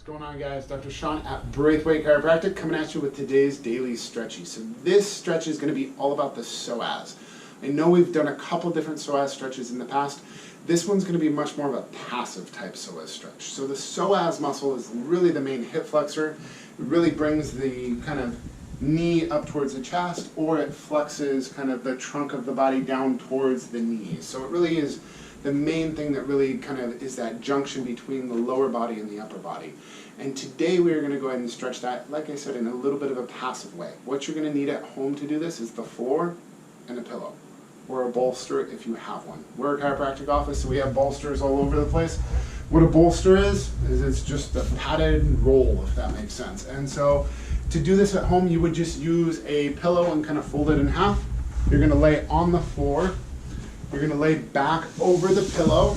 going on, guys? Dr. Sean at Braithwaite Chiropractic coming at you with today's Daily Stretchy. So this stretch is going to be all about the psoas. I know we've done a couple different psoas stretches in the past. This one's going to be much more of a passive type psoas stretch. So the psoas muscle is really the main hip flexor. It really brings the kind of knee up towards the chest, or it flexes kind of the trunk of the body down towards the knees. So it really is the main thing that really kind of is that junction between the lower body and the upper body. And today we are going to go ahead and stretch that, like I said, in a little bit of a passive way. What you're going to need at home to do this is the floor and a pillow, or a bolster if you have one. We're a chiropractic office, so we have bolsters all over the place. What a bolster is it's just a padded roll, if that makes sense. And so to do this at home, you would just use a pillow and kind of fold it in half. You're going to lay on the floor. You're going to lay back over the pillow,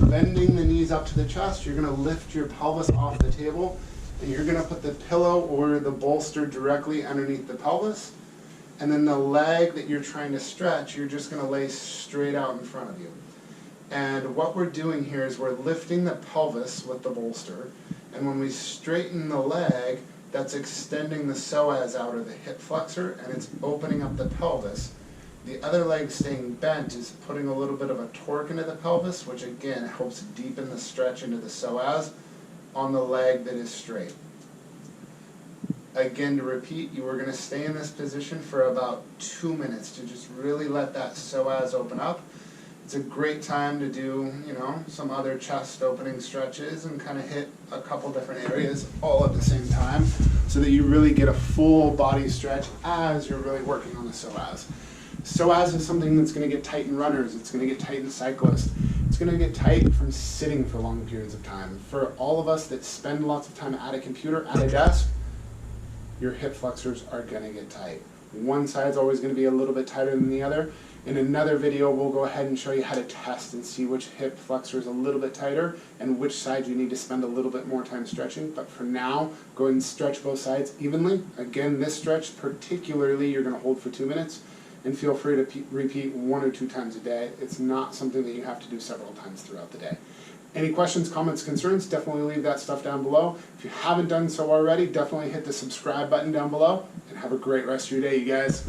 bending the knees up to the chest. You're going to lift your pelvis off the table, and you're going to put the pillow or the bolster directly underneath the pelvis. And then the leg that you're trying to stretch, you're just going to lay straight out in front of you. And what we're doing here is we're lifting the pelvis with the bolster, and when we straighten the leg, that's extending the psoas out, or the hip flexor, and it's opening up the pelvis. The other leg staying bent is putting a little bit of a torque into the pelvis, which again helps deepen the stretch into the psoas on the leg that is straight. Again, to repeat, you are going to stay in this position for about 2 minutes to just really let that psoas open up. It's a great time to do, some other chest opening stretches and kind of hit a couple different areas all at the same time, so that you really get a full body stretch as you're really working on the psoas. Psoas is something that's going to get tight in runners, it's going to get tight in cyclists, it's going to get tight from sitting for long periods of time. For all of us that spend lots of time at a computer, at a desk, your hip flexors are going to get tight. One side's always going to be a little bit tighter than the other. In another video, we'll go ahead and show you how to test and see which hip flexor is a little bit tighter and which side you need to spend a little bit more time stretching. But for now, go ahead and stretch both sides evenly. Again, this stretch particularly, you're going to hold for 2 minutes, and feel free to repeat 1 or 2 times a day. It's not something that you have to do several times throughout the day. Any questions, comments, concerns, definitely leave that stuff down below. If you haven't done so already, definitely hit the subscribe button down below, and have a great rest of your day, you guys.